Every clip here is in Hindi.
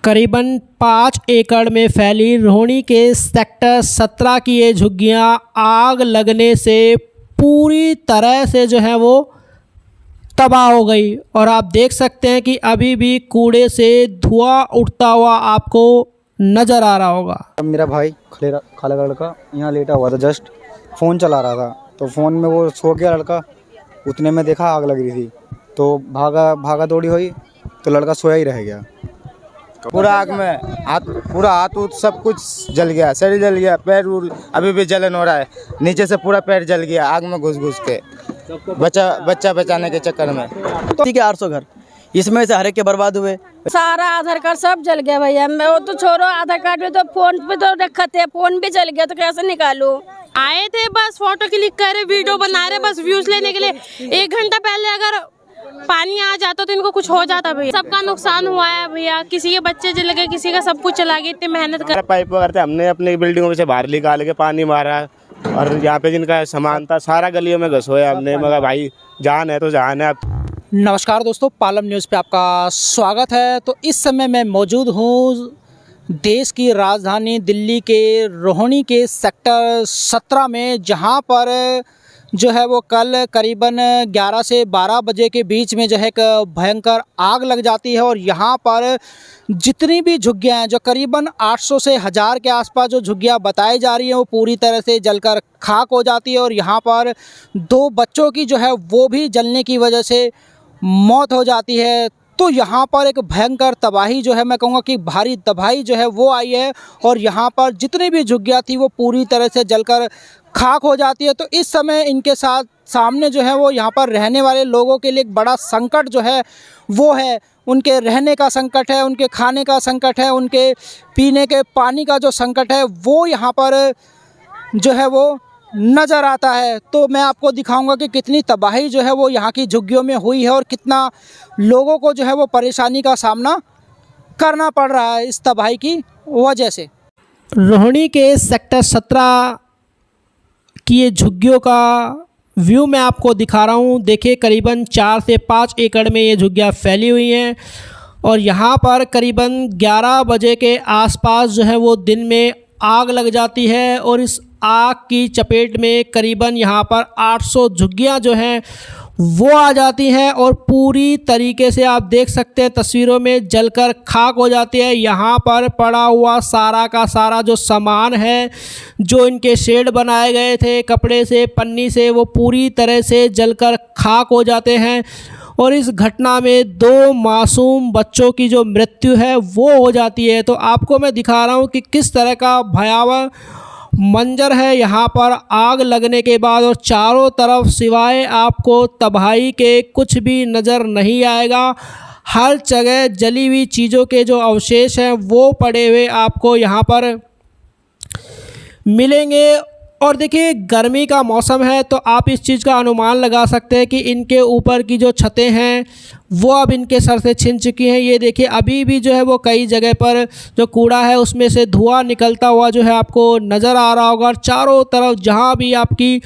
करीबन 5 एकड़ में फैली रोहिणी के सेक्टर 17 की ये झुग्गियाँ आग लगने से पूरी तरह से जो है वो तबाह हो गई। और आप देख सकते हैं कि अभी भी कूड़े से धुआं उठता हुआ आपको नज़र आ रहा होगा। मेरा भाई खाला का लड़का यहाँ लेटा हुआ था, जस्ट फ़ोन चला रहा था, तो फ़ोन में वो सो गया लड़का। उतने में देखा आग लग रही थी, तो भागा दौड़ी हुई, तो लड़का सोया ही रह गया। पूरा आग में पूरा हाथ उत सब कुछ जल गया, शरीर जल गया, पैर अभी भी जलन हो रहा है, नीचे से पूरा पैर जल गया आग में घुस के बच्चा बचाने के चक्कर में। तो 800 घर इसमें से हर एक के बर्बाद हुए। सारा आधार कार्ड सब जल गया भैया। मैं वो तो छोड़ो, आधार कार्ड में तो फोन पे तो रखा थे, फोन भी जल गया, तो कैसे निकालूं? आए थे बस फोटो क्लिक कर रहे, वीडियो बना रहे, बस व्यूज लेने के लिए। 1 घंटा पहले अगर पानी आ जाता तो इनको कुछ हो जाता भैया। सबका नुकसान हुआ है भैया, किसी के बच्चे जल गए, किसी का सब कुछ चला गया। इतनी मेहनत कर पाइप वगैरह हमने अपनी बिल्डिंगों में से बाहर निकाल के पानी मारा, और यहाँ पे जिनका सामान था सारा गलियों में घुसोया हमने, मगर भाई जान है तो जान है। नमस्कार दोस्तों, पालम न्यूज़ पे आपका स्वागत है। तो इस समय मैं मौजूद हूँ देश की राजधानी दिल्ली के रोहिणी के सेक्टर 17 में, जहाँ पर जो है वो कल करीबन 11 से 12 बजे के बीच में जो है एक भयंकर आग लग जाती है। और यहाँ पर जितनी भी झुग्गियाँ हैं, जो करीबन 800 से 1000 के आसपास जो झुग्गियाँ बताई जा रही हैं, वो पूरी तरह से जलकर खाक हो जाती है। और यहाँ पर 2 बच्चों की जो है वो भी जलने की वजह से मौत हो जाती है। तो यहाँ पर एक भयंकर तबाही जो है, मैं कहूँगा कि भारी तबाही जो है वो आई है। और यहाँ पर जितनी भी झुग्गियाँ थी वो पूरी तरह से जलकर खाक हो जाती है। तो इस समय इनके साथ सामने जो है वो यहाँ पर रहने वाले लोगों के लिए एक बड़ा संकट जो है वो है, उनके रहने का संकट है, उनके खाने का संकट है, उनके पीने के पानी का जो संकट है वो यहाँ पर जो है वो नज़र आता है। तो मैं आपको दिखाऊंगा कि कितनी तबाही जो है वो यहाँ की झुग्गियों में हुई है, और कितना लोगों को जो है वो परेशानी का सामना करना पड़ रहा है इस तबाही की वजह से। रोहिणी के सेक्टर 17 की ये झुग्गियों का व्यू मैं आपको दिखा रहा हूँ। देखिए, करीबन 4 से 5 एकड़ में ये झुग्गियाँ फैली हुई हैं। और यहाँ पर करीबन 11 बजे के आसपास जो है वो दिन में आग लग जाती है। और इस आग की चपेट में करीबन यहाँ पर 800 झुग्गियाँ जो हैं वो आ जाती हैं, और पूरी तरीके से आप देख सकते हैं तस्वीरों में जलकर खाक हो जाती है। यहाँ पर पड़ा हुआ सारा का सारा जो सामान है, जो इनके शेड बनाए गए थे कपड़े से, पन्नी से, वो पूरी तरह से जलकर खाक हो जाते हैं। और इस घटना में 2 मासूम बच्चों की जो मृत्यु है वो हो जाती है। तो आपको मैं दिखा रहा हूँ कि किस तरह का भयावह मंजर है यहाँ पर आग लगने के बाद। और चारों तरफ सिवाय आपको तबाही के कुछ भी नज़र नहीं आएगा। हर जगह जली हुई चीज़ों के जो अवशेष हैं वो पड़े हुए आपको यहाँ पर मिलेंगे। और देखिए, गर्मी का मौसम है, तो आप इस चीज़ का अनुमान लगा सकते हैं कि इनके ऊपर की जो छतें हैं वो अब इनके सर से छिन चुकी हैं। ये देखिए, अभी भी जो है वो कई जगह पर जो कूड़ा है उसमें से धुआं निकलता हुआ जो है आपको नज़र आ रहा होगा। और चारों तरफ जहाँ भी आपकी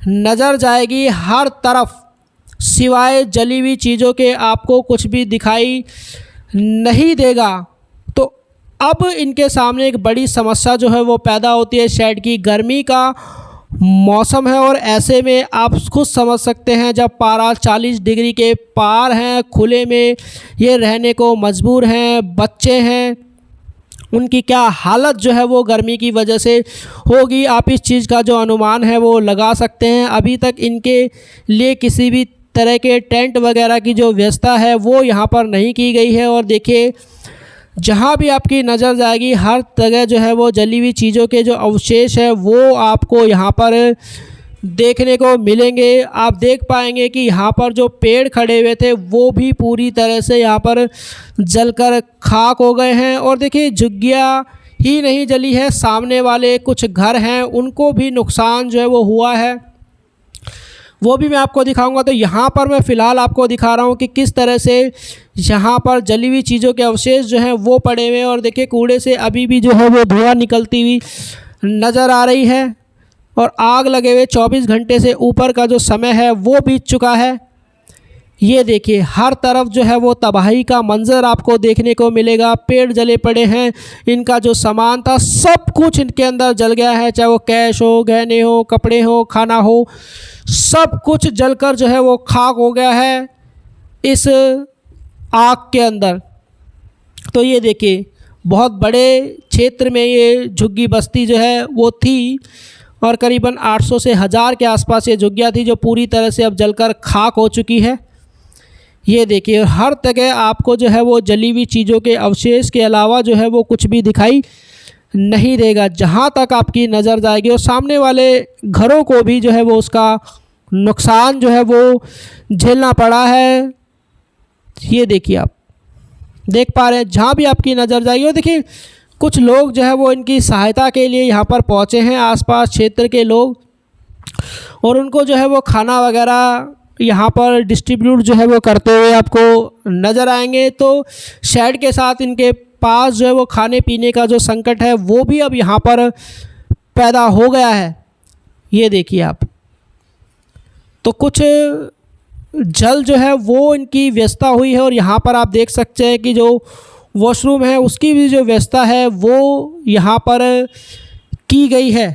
नज़र जाएगी, हर तरफ सिवाय जली हुई चीज़ों के आपको कुछ भी दिखाई नहीं देगा। तो अब इनके सामने एक बड़ी समस्या जो है वो पैदा होती है। शेड की गर्मी का मौसम है, और ऐसे में आप खुद समझ सकते हैं जब पारा 40 डिग्री के पार हैं, खुले में ये रहने को मजबूर हैं, बच्चे हैं, उनकी क्या हालत जो है वो गर्मी की वजह से होगी। आप इस चीज़ का जो अनुमान है वो लगा सकते हैं। अभी तक इनके लिए किसी भी तरह के टेंट वगैरह की जो व्यवस्था है वो यहाँ पर नहीं की गई है। और देखिए, जहाँ भी आपकी नज़र जाएगी हर जगह जो है वो जली हुई चीज़ों के जो अवशेष है वो आपको यहाँ पर देखने को मिलेंगे। आप देख पाएंगे कि यहाँ पर जो पेड़ खड़े हुए थे वो भी पूरी तरह से यहाँ पर जलकर खाक हो गए हैं। और देखिए, झुग्गियाँ ही नहीं जली है, सामने वाले कुछ घर हैं उनको भी नुकसान जो है वो हुआ है, वो भी मैं आपको दिखाऊंगा। तो यहाँ पर मैं फ़िलहाल आपको दिखा रहा हूँ कि किस तरह से यहाँ पर जली हुई चीज़ों के अवशेष जो हैं वो पड़े हुए हैं। और देखिए, कूड़े से अभी भी जो है वो धुआं निकलती हुई नज़र आ रही है। और आग लगे हुए 24 घंटे से ऊपर का जो समय है वो बीत चुका है। ये देखिए हर तरफ जो है वो तबाही का मंजर आपको देखने को मिलेगा। पेड़ जले पड़े हैं, इनका जो सामान था सब कुछ इनके अंदर जल गया है, चाहे वो कैश हो, गहने हो, कपड़े हो, खाना हो, सब कुछ जलकर जो है वो खाक हो गया है इस आग के अंदर। तो ये देखिए बहुत बड़े क्षेत्र में ये झुग्गी बस्ती जो है वो थी और करीबन 800 से 1000 के आसपास ये झुग्गियाँ थी जो पूरी तरह से अब जलकर खाक हो चुकी है। ये देखिए हर जगह आपको जो है वो जली हुई चीज़ों के अवशेष के अलावा जो है वो कुछ भी दिखाई नहीं देगा जहाँ तक आपकी नज़र जाएगी। और सामने वाले घरों को भी जो है वो उसका नुकसान जो है वो झेलना पड़ा है। ये देखिए आप देख पा रहे हैं जहाँ भी आपकी नज़र जाएगी। और देखिए कुछ लोग जो है वो इनकी सहायता के लिए यहाँ पर पहुँचे हैं, आसपास क्षेत्र के लोग, और उनको जो है वो खाना वगैरह यहाँ पर डिस्ट्रीब्यूट जो है वो करते हुए आपको नज़र आएंगे। तो शेड के साथ इनके पास जो है वो खाने पीने का जो संकट है वो भी अब यहाँ पर पैदा हो गया है। ये देखिए आप, तो कुछ जल जो है वो इनकी व्यवस्था हुई है और यहाँ पर आप देख सकते हैं कि जो वॉशरूम है उसकी भी जो व्यवस्था है वो यहाँ पर की गई है।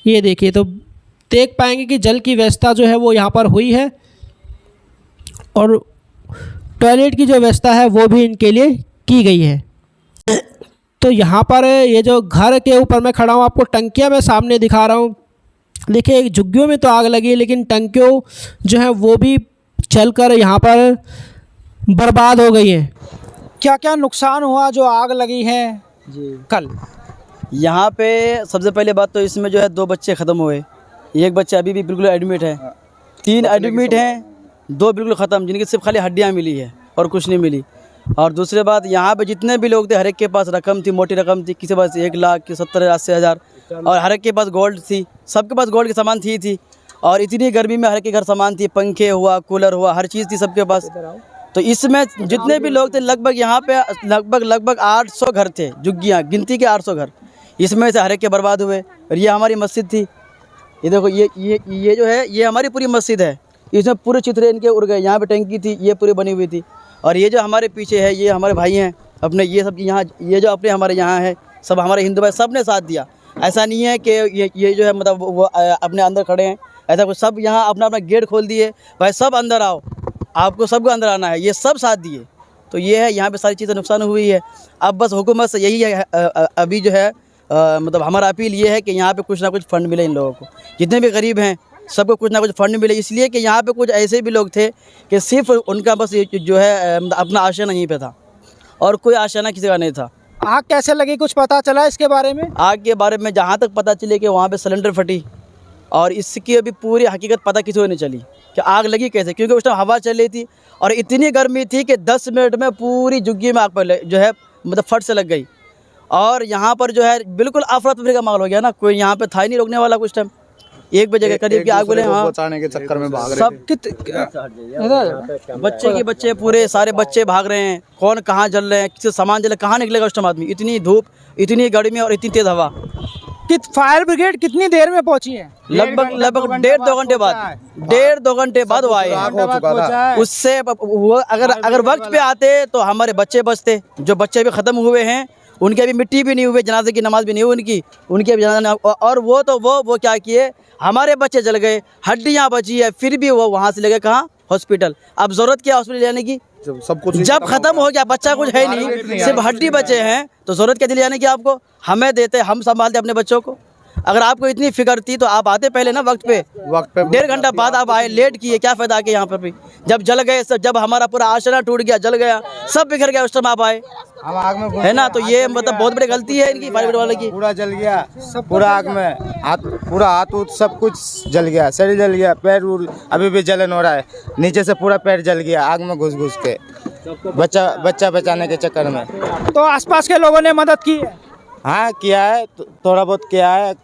ये देखिए तो देख पाएंगे कि जल की व्यवस्था जो है वो यहाँ पर हुई है और टॉयलेट की जो व्यवस्था है वो भी इनके लिए की गई है। तो यहाँ पर ये जो घर के ऊपर मैं खड़ा हूँ, आपको टंकियाँ मैं सामने दिखा रहा हूँ। देखिए एक झुग्गियों में तो आग लगी है लेकिन टंकियों जो है वो भी जलकर यहाँ पर बर्बाद हो गई है। क्या क्या नुकसान हुआ जो आग लगी है जी कल? यहाँ पे सबसे पहले बात तो इसमें जो है 2 बच्चे ख़त्म हुए, एक बच्चा अभी भी बिल्कुल एडमिट है, 3 एडमिट हैं, 2 बिल्कुल ख़त्म जिनकी सिर्फ खाली हड्डियाँ मिली है और कुछ नहीं मिली। और दूसरी बात यहाँ पे जितने भी लोग थे हर एक के पास रकम थी, मोटी रकम थी, किसी के पास 1 लाख की 70,000 और हर एक के पास गोल्ड थी, सबके पास गोल्ड के सामान थी। और इतनी गर्मी में हर एक के घर सामान थी, पंखे हुआ, कूलर हुआ, हर चीज़ थी सबके पास। तो इसमें जितने भी लोग थे लगभग यहाँ पे लगभग 800 घर थे, झुग्गियाँ गिनती के 800 घर, इसमें से हर एक के बर्बाद हुए। और ये हमारी मस्जिद थी, ये देखो ये जो है ये हमारी पूरी मस्जिद है, इसमें पूरे चित्रे इनके उड़ गए। यहाँ पे टंकी थी ये पूरी बनी हुई थी। और ये जो हमारे पीछे है ये हमारे भाई हैं अपने, ये सब यहाँ ये जो अपने हमारे यहाँ है सब हमारे हिंदू भाई सब ने साथ दिया। ऐसा नहीं है कि ये जो है मतलब वो अपने अंदर खड़े हैं, ऐसा कुछ, सब यहाँ अपना अपना गेट खोल दिए, भाई सब अंदर आओ, आपको सबको अंदर आना है, ये सब साथ दिए। तो ये है यहाँ पे सारी चीज़ें नुकसान हुई है। अब बस हुकूमत से यही है अभी जो है मतलब हमारा अपील ये है कि यहाँ पे कुछ ना कुछ फ़ंड मिले इन लोगों को, जितने भी गरीब हैं सबको कुछ ना कुछ फ़ंड मिले। इसलिए कि यहाँ पे कुछ ऐसे भी लोग थे कि सिर्फ उनका बस जो है अपना आशियाना यहीं पे था और कोई आशियाना किसी का नहीं था। आग कैसे लगी कुछ पता चला इसके बारे में? आग के बारे में जहाँ तक पता चले कि वहाँ पे सिलेंडर फटी और इसकी अभी पूरी हकीकत पता किसी को नहीं चली कि आग लगी कैसे, क्योंकि उस टाइम हवा चल रही थी और इतनी गर्मी थी कि 10 मिनट में पूरी झुग्गी में आग पर जो है मतलब फट से लग गई। और यहाँ पर जो है बिल्कुल अफरा तफरी का माहौल हो गया ना, कोई यहाँ पे था ही नहीं रोकने वाला। कुछ टाइम 1 बजे के करीब की आग बोले, हाँ बचाने के चक्कर में भाग रहे सब बच्चे के बच्चे पूरे सारे बच्चे भाग रहे हैं, कौन कहाँ जल रहे हैं, किसी सामान जले, कहाँ निकलेगा उस टाइम आदमी, इतनी धूप, इतनी गर्मी और इतनी तेज हवा। फायर ब्रिगेड कितनी देर में पहुंची है? लगभग 1.5-2 घंटे बाद, 1.5-2 घंटे बाद वो आए हैं। उससे वो अगर वक्त पे आते तो हमारे बच्चे बचते, जो बच्चे भी ख़त्म हुए हैं उनके अभी मिट्टी भी नहीं हुए, जनाजे की नमाज भी नहीं हुई उनकी अभी जनाजा। और वो तो वो क्या किए, हमारे बच्चे जल गए, हड्डियाँ बची है, फिर भी वो वहाँ से ले गए कहाँ, हॉस्पिटल। अब ज़रूरत क्या हॉस्पिटल जाने की, सब कुछ जब ख़त्म हो गया, बच्चा कुछ है नहीं, सिर्फ हड्डी बचे हैं, तो ज़रूरत क्या दिले जाने की आपको, हमें देते, हम संभालते अपने बच्चों को। अगर आपको इतनी फिक्र थी तो आप आते पहले ना वक्त पे 1.5 घंटा बाद आप आए, लेट किए, क्या फ़ायदा आके यहाँ पर भी। जब जल गए सब, जब हमारा पूरा आशना टूट गया, जल गया, सब बिखर गया, उस टाइम आप आए, हम आग में है ना। तो ये मतलब बहुत बड़ी गलती है इनकी, फायर ब्रिगेड वाले की। पूरा जल गया, पूरा आग में पूरा हाथ सब कुछ जल गया, शरीर जल गया, पैर अभी भी जलन हो रहा है, नीचे से पूरा पैर जल गया आग में घुस के, बच्चा बचाने के चक्कर में। तो आसपास के लोगों ने मदद की है? हाँ किया है, थोड़ा बहुत किया है।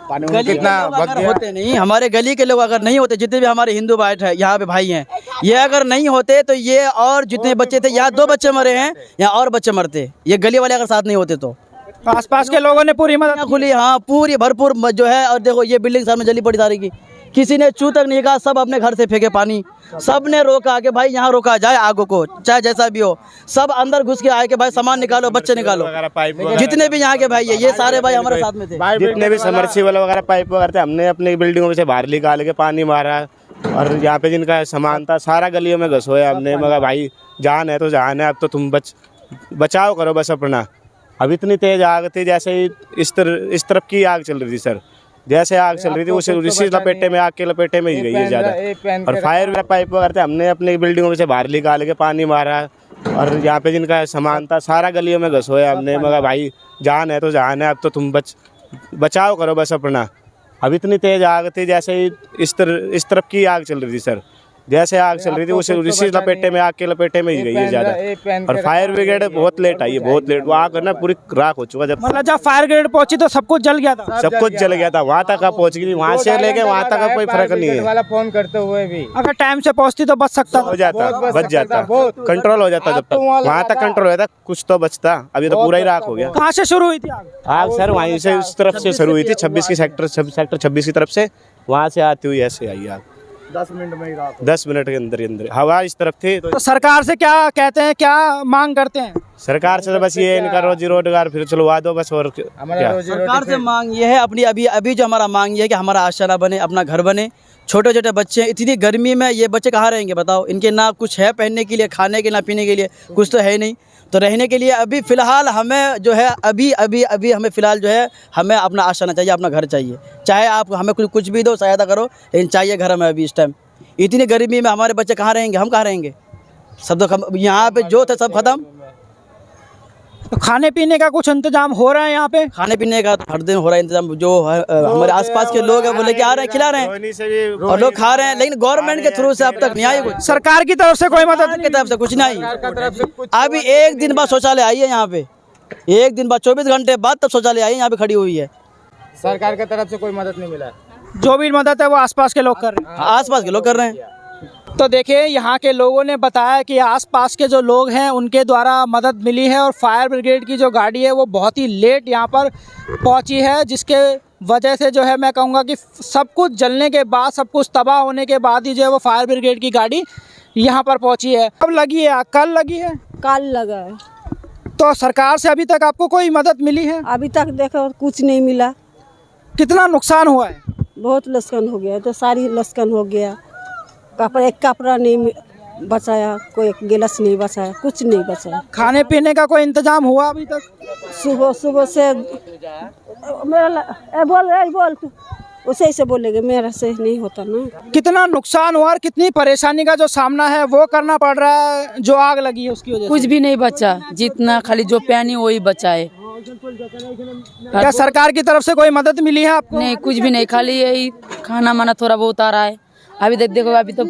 कितना वक्त होते नहीं, हमारे गली के लोग अगर नहीं होते, जितने भी हमारे हिंदू भाई है यहाँ पे भाई हैं, ये अगर नहीं होते तो ये और जितने बच्चे थे, यहाँ 2 बच्चे मरे हैं, यहाँ और बच्चे मरते, ये गली वाले अगर साथ नहीं होते तो। आसपास के लोगों ने पूरी मदद खुली, हाँ पूरी भरपूर जो है। और देखो ये बिल्डिंग सामने जली पड़ी सारी की, किसी ने चू तक नहीं कहा, सब अपने घर से फेंके पानी। सब ने रोका कि भाई यहाँ रोका जाए आगों को, चाहे जैसा भी हो। सब अंदर घुस के आए कि भाई सामान निकालो, बच्चे निकालो। जितने भी यहाँ के भाई है, ये सारे भाई हमारे साथ में थे। जितने भी समर्सिबल वगैरह पाइप वगैरह थे, हमने अपनी बिल्डिंगों में से बाहर निकाल के पानी मारा। और यहाँ पे जिनका सामान था सारा गलियों में घुसोया हमने। मगर भाई जान है तो जान है, अब तो तुम बचाव करो बस अपना। अब इतनी तेज आग थी, जैसे ही इस तरफ की आग चल रही थी सर, जैसे आग चल रही थी उसी लपेटे में, आग के लपेटे में ही गई है ज़्यादा। और फायर पाइप वगैरह थे, हमने अपनी बिल्डिंगों में से बाहर निकाल के पानी मारा। और यहाँ पे जिनका सामान था सारा गलियों में घुसोया हमने। मगर भाई जान है तो जान है, अब तो तुम बचाव करो बस अपना। अब इतनी तेज आग थी, जैसे ही इस तरफ की आग चल रही थी सर, जैसे आग चल रही थी उसी लपेटे में, आग के लपेटे में ही गई है ज़्यादा। और फायर ब्रिगेड बहुत लेट आई है, बहुत लेट। वो आग ना पूरी राख हो चुका। मतलब जब फायर ब्रिगेड पहुंची तो सब कुछ जल गया था? सब कुछ जल गया था, वहाँ तक पहुँच गई थी। वहाँ से लेके वहाँ तक का कोई फर्क नहीं है। फोन करते हुए भी अगर टाइम से पहुंचती तो बच सकता था? हो जाता, बच जाता, कंट्रोल हो जाता। जब तक वहाँ तक कंट्रोल हो जाता कुछ तो बचता। अभी तो पूरा ही राख हो गया। कहाँ से शुरू हुई थी आग? आग सर वहीं से उस तरफ से शुरू हुई थी, 26 की सेक्टर 26 की तरफ से, वहाँ से आती हुई ऐसे आई आग। 10 मिनट में ही राख। 10 मिनट के अंदर हवा इस तरफ थी। तो सरकार से क्या कहते हैं, क्या मांग करते हैं? सरकार से बस ये इनका रोजी रोजगार फिर चलवा दो बस। और क्या सरकार से मांग ये है अपनी, अभी जो हमारा मांग ये है कि हमारा आशियाना बने, अपना घर बने। छोटे छोटे बच्चे हैं, इतनी गर्मी में ये बच्चे कहाँ रहेंगे बताओ? इनके ना कुछ है पहनने के लिए, खाने के ना पीने के लिए कुछ तो है नहीं। तो रहने के लिए अभी फ़िलहाल हमें जो है अभी हमें फ़िलहाल जो है हमें अपना आशियाना चाहिए, अपना घर चाहिए। चाहे आप हमें कुछ भी दो, सहायता करो, लेकिन चाहिए घर हमें अभी इस टाइम। इतनी गर्मी में हमारे बच्चे कहाँ रहेंगे, हम कहाँ रहेंगे? सब तो यहाँ पे जो थे सब खत्म। तो खाने पीने का कुछ इंतजाम हो रहा है यहाँ पे? खाने पीने का तो हर दिन हो रहा है इंतजाम। जो हमारे आसपास के लोग हैं वो लेके आ रहे हैं, खिला रहे हैं और लोग खा रहे हैं। लेकिन गवर्नमेंट के थ्रू से अब तक नहीं आई कुछ, सरकार की तरफ से कोई मदद की तरफ से कुछ नहीं आई। अभी 1 दिन बाद शौचालय आई है यहाँ पे, 1 दिन बाद 24 घंटे बाद तब शौचालय आई है, यहाँ पे खड़ी हुई है। सरकार की तरफ से कोई मदद नहीं मिला। जो भी मदद है वो आसपास के लोग कर रहे हैं? आसपास के लोग कर रहे हैं। तो देखिए यहाँ के लोगों ने बताया कि आसपास के जो लोग हैं उनके द्वारा मदद मिली है। और फायर ब्रिगेड की जो गाड़ी है वो बहुत ही लेट यहाँ पर पहुँची है, जिसके वजह से जो है मैं कहूँगा कि सब कुछ जलने के बाद, सब कुछ तबाह होने के बाद ही जो है वो फायर ब्रिगेड की गाड़ी यहाँ पर पहुँची है। कब लगी है आग? कल लगी है? कल लगा है। तो सरकार से अभी तक आपको कोई मदद मिली है? अभी तक देखो कुछ नहीं मिला। कितना नुकसान हुआ है? बहुत लस्कन हो गया, तो सारी लस्कन हो गया। एक कपड़ा नहीं बचाया, कोई एक गिलास नहीं बचाया, कुछ नहीं बचाया। खाने पीने का कोई इंतजाम हुआ अभी तक? सुबह से मेरा बोल तू उसे से बोलेंगे, मेरा से नहीं होता ना। कितना नुकसान हुआ और कितनी परेशानी का जो सामना है वो करना पड़ रहा है जो आग लगी है उसकी वजह से? कुछ भी नहीं बचा, जितना खाली जो पानी वही बचा है। क्या सरकार की तरफ से कोई मदद मिली है आपको? नहीं, कुछ भी नहीं, खाली यही खाना माना थोड़ा बहुत आ रहा है। अभी देखो अभी तो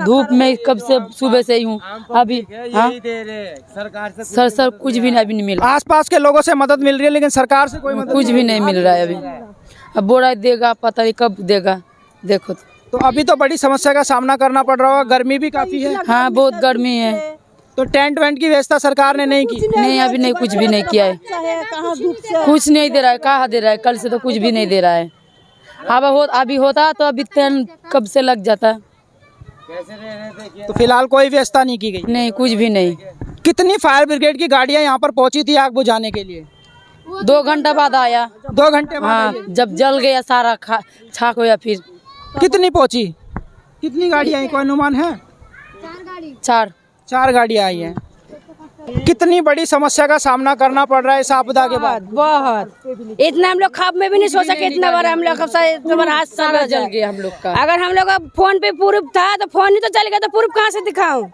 धूप में कब से सुबह से ही हूँ अभी। हाँ सर कुछ भी नहीं, अभी नहीं मिला। आसपास के लोगों से मदद मिल रही है लेकिन सरकार से कोई मदद कुछ भी नहीं मिल रहा है अभी। अब बोरा देगा, पता नहीं कब देगा, देखो। तो अभी तो बड़ी समस्या का सामना करना पड़ रहा होगा, गर्मी भी काफी है। हाँ बहुत गर्मी है। तो टेंट वेंट की व्यवस्था सरकार ने नहीं की? नहीं अभी नहीं, कुछ भी नहीं किया है, कुछ नहीं दे रहा है। कहाँ दे रहा है? कल से तो कुछ भी नहीं दे रहा है। अभी होता तो अभी टेंट कब से लग जाता। तो फिलहाल कोई व्यवस्था नहीं की गई? नहीं, कुछ भी नहीं। कितनी फायर ब्रिगेड की गाड़ियां यहाँ पर पहुंची थी आग बुझाने के लिए? 2 घंटा बाद आया। 2 घंटे बाद? हाँ, जब जल गया सारा छाक हुआ। फिर कितनी पहुंची? कितनी गाड़ियां आई, कोई अनुमान है? 4 गाड़ियां आई हैं। कितनी बड़ी समस्या का सामना करना पड़ रहा है इस आपदा के बाद? बहुत। इतना हम लोग ख्वाब में भी नहीं सोचा कि इतना बड़ा हम लोग हाथ सारा जल गया हम लोग का। अगर हम लोग का फोन पे प्रूफ था तो फोन ही तो चल गया, तो प्रूफ कहाँ से दिखाऊं?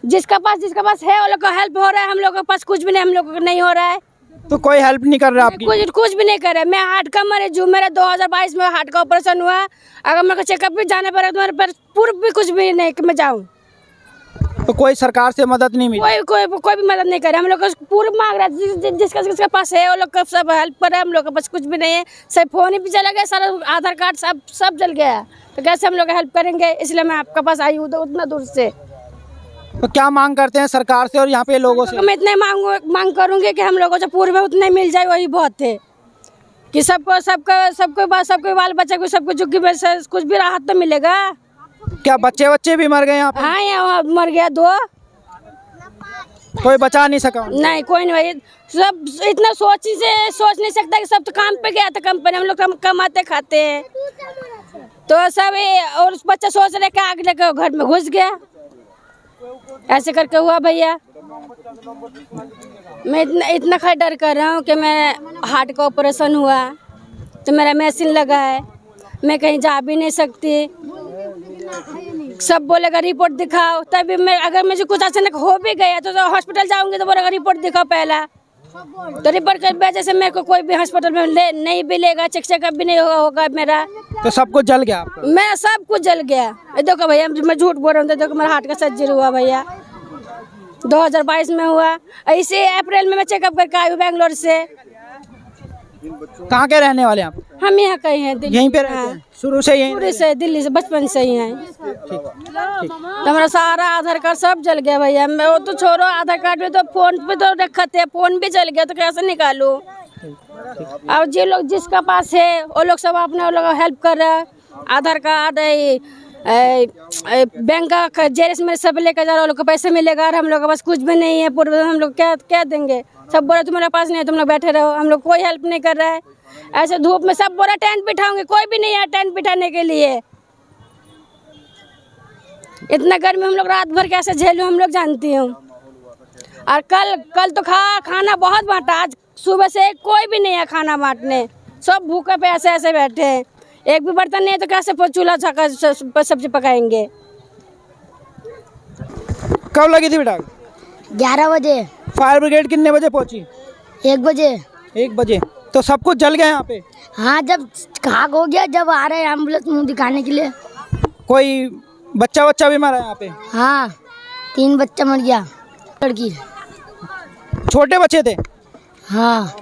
जिसका पास है वो लोग का हेल्प हो रहा है, हम लोग के पास कुछ भी नहीं, हम लोग को नहीं हो रहा है। तो कोई हेल्प नहीं कर रहा आपकी? कुछ भी नहीं कर रहा। मैं हार्ट का मरीज हूँ, मेरा 2022 में हार्ट का ऑपरेशन हुआ। अगर मेरे को चेकअप भी जाना पड़ा तो मेरे पास प्रूफ भी कुछ भी नहीं कि मैं जाऊँ। तो कोई सरकार से मदद नहीं मिली? कोई भी मदद नहीं करे। हम लोग को पूर्व मांग रहा है, जिसका पास है वो लोग का सब हेल्प करे। हम लोग के पास कुछ भी नहीं है, सब फोन ही पे चला गया, सारा आधार कार्ड सब जल गया। तो कैसे हम लोग हेल्प करेंगे? इसलिए मैं आपके पास आई हूँ उतना दूर से। तो क्या मांग करते हैं सरकार से और यहाँ पे लोगों से? मैं इतना मांग करूँगी कि हम लोगों से पूर्व में उतना मिल जाए, वही बहुत है। कि सबको बाल बच्चे को सबको झुग्गी में से कुछ भी राहत तो मिलेगा। क्या बच्चे भी मर गए यहाँ पे? हाँ, यहाँ मर गया 2, कोई बचा नहीं सका? नहीं, कोई नहीं भाई। सब इतना सोच नहीं सकता कि सब तो काम पे गया था कंपनी, हम लोग कमाते खाते हैं तो सब और उस बच्चा सोच रहे कि आग लेकर घर में घुस गया, ऐसे करके हुआ भैया। मैं इतना खा डर कर रहा हूँ कि मेरा हार्ट का ऑपरेशन हुआ तो मेरा मशीन लगा है, मैं कहीं जा भी नहीं सकती। सब बोलेगा रिपोर्ट दिखाओ, तभी मैं अगर मुझे कुछ अचानक हो भी गया तो हॉस्पिटल जाऊंगी तो बोलेगा रिपोर्ट दिखाओ पहला, तो रिपोर्ट के वजह से मेरे को कोई भी हॉस्पिटल में नहीं भी लेगा, चेकअप भी नहीं होगा मेरा। तो सब कुछ जल गया आपका? मेरा सब कुछ जल गया। देखो भैया, मैं झूठ बोल रहा हूँ, देखो मेरा हार्ट का सर्जरी हुआ भैया 2022 में हुआ। इसी अप्रैल में मैं चेकअप करके आई हूँ बेंगलोर से। कहाँ के रहने वाले आप? हम यहाँ कहीं हैं, यहीं पे रहते हैं शुरू से? यहीं पूरे से दिल्ली से बचपन से ही हैं। तो हमारा सारा आधार कार्ड सब जल गया भैया। मैं वो तो छोड़ो, आधार कार्ड में तो फोन पे तो रखा थे, फोन भी जल गया तो कैसे निकालूं। अब जो लोग जिसका पास है वो लोग सब अपने लोग हेल्प कर रहे हैं। आधार कार्ड बैंक का जेरेस में सब लेकर जा रहे, लोग को पैसे मिलेगा और हम लोग के पास कुछ भी नहीं है। पूरे हम लोग क्या देंगे? सब बोले तुम्हारे पास नहीं है, तुम लोग बैठे रहो, हम लोग कोई हेल्प नहीं कर रहा है। ऐसे धूप में सब बोला टेंट बिठाओगे, कोई भी नहीं है टेंट बिठाने के लिए। इतना गर्मी हम लोग रात भर कैसे झेलूं हम लोग जानती हूँ। और कल तो खाना बहुत बांटा, आज सुबह से कोई भी नहीं है खाना बांटने, सब भूखे पे ऐसे बैठे हैं। एक भी बर्तन नहीं है तो कैसे चूल्हा सब्जी पकाएंगे? कब लगी थी बेटा? 11 बजे। फायर ब्रिगेड कितने बजे पहुंची? 1 बजे। 1 बजे। तो सब कुछ जल गया यहाँ पे? हाँ, जब खाक हो गया, जब आ रहे हैं एम्बुलेंस मुँह दिखाने के लिए। कोई बच्चा भी मरा यहाँ पे? हाँ, 3 बच्चा मर गया, लड़की। छोटे बच्चे थे? हाँ।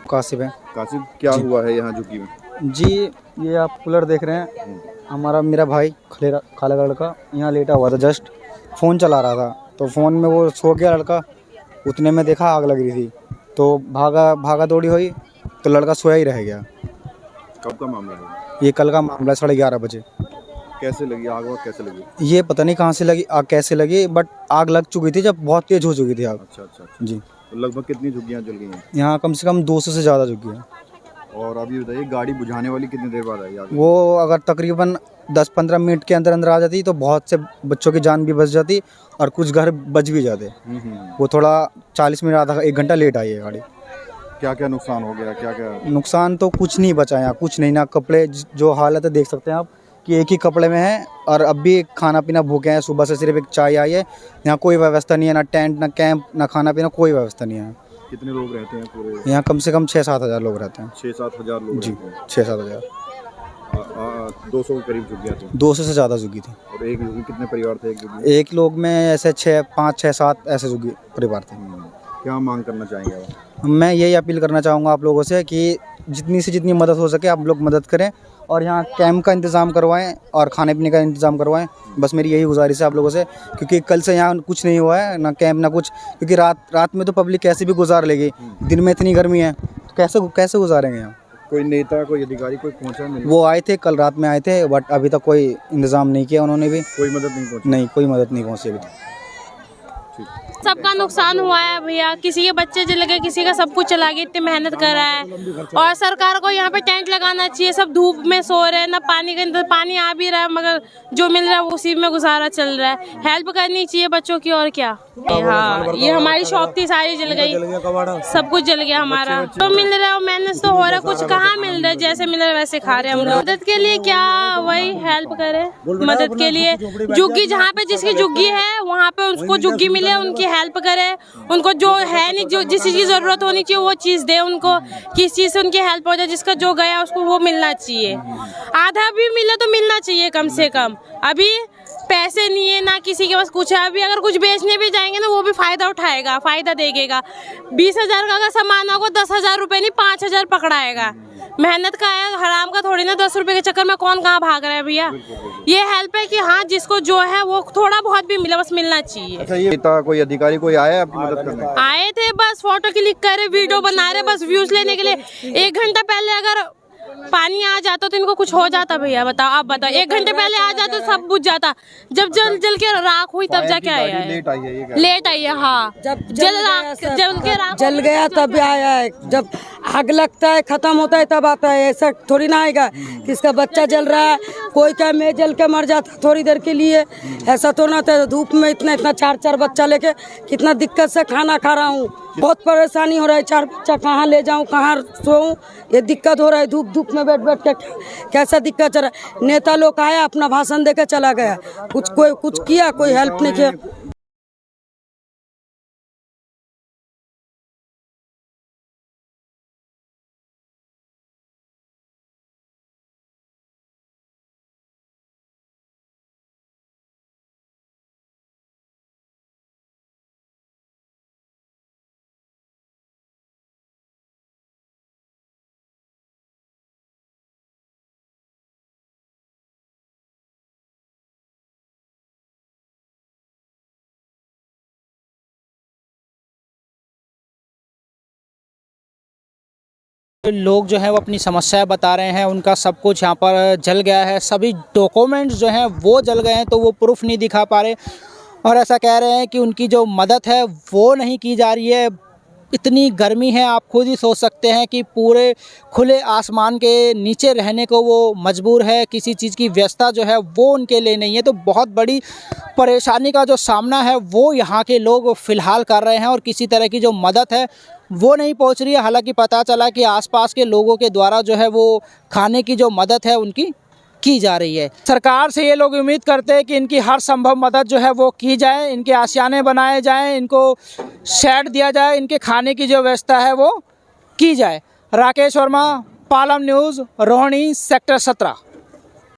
कासिफ है। कासिफ, क्या हुआ है यहाँ झुग्गी में? जी, ये आप कूलर देख रहे हैं, मेरा भाई खाला का लड़का यहाँ लेटा हुआ था, जस्ट फ़ोन चला रहा था तो फ़ोन में वो सो गया लड़का। उतने में देखा आग लग रही थी तो भागा दौड़ी हुई तो लड़का सोया ही रह गया। कब का मामला है? ये कल का मामला, 11:30 बजे। कैसे लगी आग? वहाँ कैसे लगी? ये पता नहीं कहाँ से लगी आग, कैसे लगी, बट आग लग चुकी थी जब बहुत तेज़ हो चुकी थी आग। अच्छा। जी। तो लगभग कितनी झुग्गियाँ जल गई हैं? यहाँ कम से कम 200 से ज़्यादा झुग्गियाँ। और अभी बताइए, गाड़ी बुझाने वाली कितनी देर बाद आई आग? वो अगर तकरीबन 10-15 मिनट के अंदर आ जाती तो बहुत से बच्चों की जान भी बच जाती और कुछ घर बच भी जाते। वो थोड़ा 40 मिनट आधा 1 घंटा लेट आई है गाड़ी। क्या क्या नुकसान हो गया? क्या नुकसान तो कुछ नहीं बचा यहाँ, कुछ नहीं ना। कपड़े जो हालत है देख सकते हैं आप कि एक ही कपड़े में है और अब भी खाना पीना भूखे हैं। सुबह से सिर्फ एक चाय आई है, यहाँ कोई व्यवस्था नहीं है, ना टेंट, ना कैंप, ना खाना पीना, कोई व्यवस्था नहीं है। कितने लोग रहते हैं पूरे? यहाँ कम से कम 6-7 हज़ार लोग रहते हैं। 6-7 हज़ार लोग? जी, 6-7 हज़ार। 200 के करीब झुग्गियाँ थी? 200 से ज़्यादा झुग्गी थी। और एक झुग्गी कितने परिवार थे? एक झुग्गी एक लोग में ऐसे 5-6-7 ऐसे झुग्गी परिवार थे। क्या मांग करना चाहेंगे आप? मैं यही अपील करना चाहूँगा आप लोगों से कि जितनी से जितनी मदद हो सके आप लोग मदद करें और यहाँ कैंप का इंतज़ाम करवाएं और खाने पीने का इंतज़ाम करवाएं। बस मेरी यही गुजारिश है आप लोगों से, क्योंकि कल से यहाँ कुछ नहीं हुआ है, ना कैंप ना कुछ। क्योंकि रात में तो पब्लिक कैसे भी गुजार लेगी, दिन में इतनी गर्मी है तो कैसे गुजारेंगे यहाँ? कोई नेता, कोई अधिकारी कोई पहुँचा नहीं? वो आए थे, कल रात में आए थे, बट अभी तक कोई इंतज़ाम नहीं किया उन्होंने भी। कोई मदद नहीं पहुँची? नहीं, कोई मदद नहीं पहुँची अभी। सबका नुकसान हुआ है भैया, किसी के बच्चे जल गए, किसी का सब कुछ चला गया, इतनी मेहनत कर रहा है। और सरकार को यहाँ पे टेंट लगाना चाहिए। सब धूप में सो रहे हैं, ना पानी का, पानी आ भी रहा है मगर जो मिल रहा है उसी में गुजारा चल रहा है। हेल्प करनी चाहिए बच्चों की, और क्या। हाँ, ये हमारी शॉप थी, सारी जल गई, सब कुछ जल गया हमारा। तो मिल रहा है, मेहनत तो हो रहा है, कुछ कहाँ मिल रहा है, जैसे मिल रहा है वैसे खा रहे हैं हम लोग। मदद के लिए क्या, वही हेल्प करे, मदद के लिए झुग्गी, जहाँ पे जिसकी झुग्गी है वहाँ पे उसको झुग्गी मिले, उनकी हेल्प करे। उनको जो है नहीं, जो जिस चीज़ की ज़रूरत होनी चाहिए वो चीज़ दे उनको, किस चीज़ से उनकी हेल्प हो जाए। जिसका जो गया उसको वो मिलना चाहिए, आधा भी मिले तो मिलना चाहिए कम से कम। अभी पैसे नहीं है, ना किसी के पास कुछ है। अभी अगर कुछ बेचने भी जाएंगे ना वो भी फ़ायदा उठाएगा, फ़ायदा देगा। 20,000 का अगर सामान होगा 10,000 रुपये नहीं 5,000 पकड़ाएगा। मेहनत का है, हराम का थोड़ी ना। 10 रुपए के चक्कर में कौन कहाँ भाग रहा है भैया। ये हेल्प है कि हाँ जिसको जो है वो थोड़ा बहुत भी मिला, बस मिलना चाहिए। अच्छा, ये कोई अधिकारी कोई आया है आपकी मदद करने? आए थे, बस फोटो क्लिक कर रहे, वीडियो बना रहे, बस व्यूज लेने के लिए। 1 घंटा पहले अगर पानी आ जाता तो इनको कुछ हो जाता भैया, बताओ आप बताओ। 1 घंटे पहले आ जाता तो सब बुझ जाता। जब जल जल के राख हुई तब जाके आया है। लेट आई है, हाँ। जल के राख जल गया तब आया है। जब आग लगता है, खत्म होता है, तब आता है। ऐसा थोड़ी ना आएगा किसका बच्चा जल रहा है, कोई का मैं जल के मर जाता थोड़ी देर के लिए। ऐसा तो ना था। धूप में इतना 4 बच्चा लेके कितना दिक्कत से खाना खा रहा हूँ। बहुत परेशानी हो रहा है। 4 बच्चा कहाँ ले जाऊँ, कहाँ सोऊं, ये दिक्कत हो रहा है। धूप में बैठ के कैसा दिक्कत चल रहा है। नेता लोग आया, अपना भाषण देकर चला गया, कुछ किया, कोई हेल्प नहीं किया। लोग जो है वो अपनी समस्याएं बता रहे हैं। उनका सब कुछ यहाँ पर जल गया है, सभी डॉक्यूमेंट्स जो हैं वो जल गए हैं, तो वो प्रूफ नहीं दिखा पा रहे। और ऐसा कह रहे हैं कि उनकी जो मदद है वो नहीं की जा रही है। इतनी गर्मी है, आप खुद ही सोच सकते हैं कि पूरे खुले आसमान के नीचे रहने को वो मजबूर है। किसी चीज़ की व्यवस्था जो है वो उनके लिए नहीं है। तो बहुत बड़ी परेशानी का जो सामना है वो यहाँ के लोग फ़िलहाल कर रहे हैं और किसी तरह की जो मदद है वो नहीं पहुँच रही है। हालांकि पता चला कि आसपास के लोगों के द्वारा जो है वो खाने की जो मदद है उनकी की जा रही है। सरकार से ये लोग उम्मीद करते हैं कि इनकी हर संभव मदद जो है वो की जाए, इनके आशियाने बनाए जाएं, इनको शेड दिया जाए, इनके खाने की जो व्यवस्था है वो की जाए। Rakesh Verma, Palam news, Rohini, sector 17।